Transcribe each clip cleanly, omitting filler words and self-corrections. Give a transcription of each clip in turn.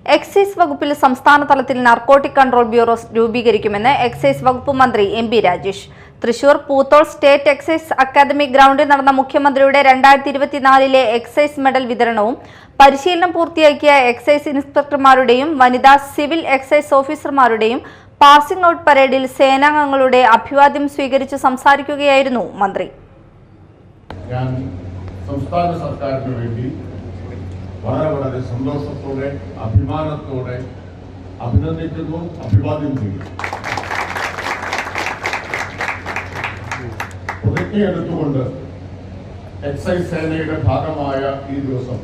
Excise വകുപ്പിൽ സംസ്ഥാന തലത്തിൽ നാർക്കോട്ടിക് കൺട്രോൾ ബ്യൂറോ രൂപീകരിക്കുമെന്ന് എക്സൈസ് വകുപ്പ് മന്ത്രി M P. Rajesh. Thrissur Poothole state excise academy ഗ്രൗണ്ടിൽ നടന്ന മുഖ്യമന്ത്രിയുടെ 2024 എക്സൈസ് മെഡൽ വിതരണവും പരിശീലനം പൂർത്തിയാക്കിയ എക്സൈസ് ഇൻസ്പെക്ടർമാരുടെയും വനിതാ സിവിൽ എക്സൈസ് ഓഫീസർമാരുടെയും പാസിംഗ് ഔട്ട് പരേഡിൽ സേനാംഗങ്ങളുടെ അഭിവാദ്യം സ്വീകരിച്ച് സംസാരിക്കുകയായിരുന്നു മന്ത്രി. സംസ്ഥാന സർക്കാരിന് വേണ്ടി വളരെ സന്തോഷത്തോടെ അഭിമാനത്തോടെ അഭിനന്ദിക്കുന്നു, അഭിവാദ്യം ചെയ്യുന്നു. പ്രതിജ്ഞയെടുത്തുകൊണ്ട് എക്സൈസ് സേനയുടെ ഭാഗമായ ഈ ദിവസം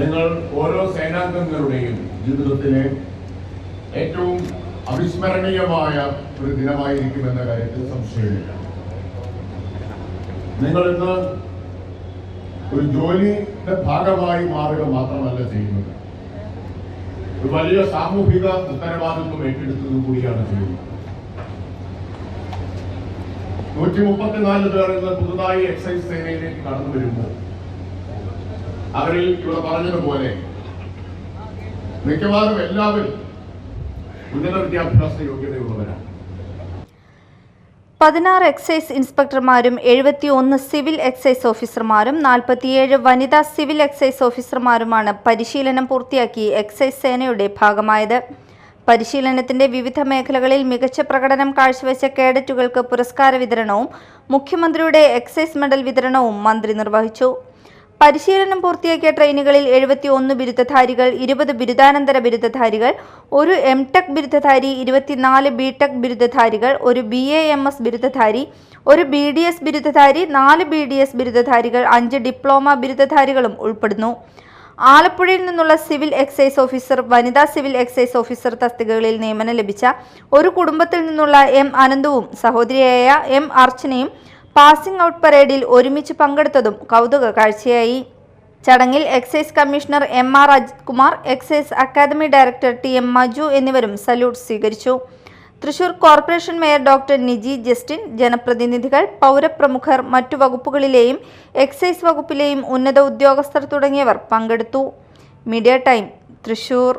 നിങ്ങൾ ഓരോ സേനാംഗങ്ങളുടെയും ജീവിതത്തിലെ ഏറ്റവും അവിസ്മരണീയമായ ഒരു ദിനമായിരിക്കുമെന്ന കാര്യത്തിൽ സംശയമില്ല. നിങ്ങൾ ഇന്ന് ഒരു ജോലിയുടെ ഭാഗമായി മാറുക മാത്രമല്ല ചെയ്യുന്നത്, ഒരു വലിയ സാമൂഹിക ഉത്തരവാദിത്വം ഏറ്റെടുത്തതും കൂടിയാണ് ചെയ്യുന്നത്. 134 പേർ ഇന്ന് പുതുതായി എക്സൈസ് സേനയിലേക്ക് കടന്നു വരുമ്പോൾ അവരിൽ ഇവിടെ പറഞ്ഞതുപോലെ മിക്കവാറും എല്ലാവരും ഉന്നത വിദ്യാഭ്യാസ യോഗ്യതയുള്ളവരാണ്. 16 എക്സൈസ് ഇൻസ്പെക്ടർമാരും 71 സിവിൽ എക്സൈസ് ഓഫീസർമാരും 47 വനിതാ സിവിൽ എക്സൈസ് ഓഫീസർമാരുമാണ് പരിശീലനം പൂർത്തിയാക്കി എക്സൈസ് സേനയുടെ ഭാഗമായത്. പരിശീലനത്തിന്റെ വിവിധ മേഖലകളിൽ മികച്ച പ്രകടനം കാഴ്ചവെച്ച കേഡറ്റുകൾക്ക് പുരസ്കാര വിതരണവും മുഖ്യമന്ത്രിയുടെ എക്സൈസ് മെഡൽ വിതരണവും മന്ത്രി നിർവഹിച്ചു. പരിശീലനം പൂർത്തിയാക്കിയ ട്രെയിനികളിൽ 71 ബിരുദധാരികൾ, 20 ബിരുദാനന്തര ബിരുദധാരികൾ, ഒരു എംടെക് ബിരുദധാരി, 24 ബിടെക് ബിരുദധാരികൾ, ഒരു BAMS ബിരുദധാരി, ഒരു BDS ബിരുദധാരി, 4 BDS ബിരുദധാരികൾ, 5 ഡിപ്ലോമ ബിരുദധാരികളും ഉൾപ്പെടുന്നു. ആലപ്പുഴയിൽ നിന്നുള്ള സിവിൽ എക്സൈസ് ഓഫീസർ, വനിതാ സിവിൽ എക്സൈസ് ഓഫീസർ തസ്തികകളിൽ നിയമനം ലഭിച്ച ഒരു കുടുംബത്തിൽ നിന്നുള്ള M. അനന്തുവും സഹോദരിയായ M. അർച്ചനയും പാസിംഗ് ഔട്ട് പരേഡിൽ ഒരുമിച്ച് പങ്കെടുത്തതും കൗതുക കാഴ്ചയായി. ചടങ്ങിൽ excise commissioner M.R. Ajith Kumar, excise academy director T.M. Maju എന്നിവരും സല്യൂട്ട് സ്വീകരിച്ചു. Thrissur corporation mayor doctor Niji Justin, ജനപ്രതിനിധികൾ, പൗരപ്രമുഖർ, മറ്റു വകുപ്പുകളിലെയും എക്സൈസ് വകുപ്പിലെയും ഉന്നത ഉദ്യോഗസ്ഥർ തുടങ്ങിയവർ പങ്കെടുത്തു. Media time, Thrissur.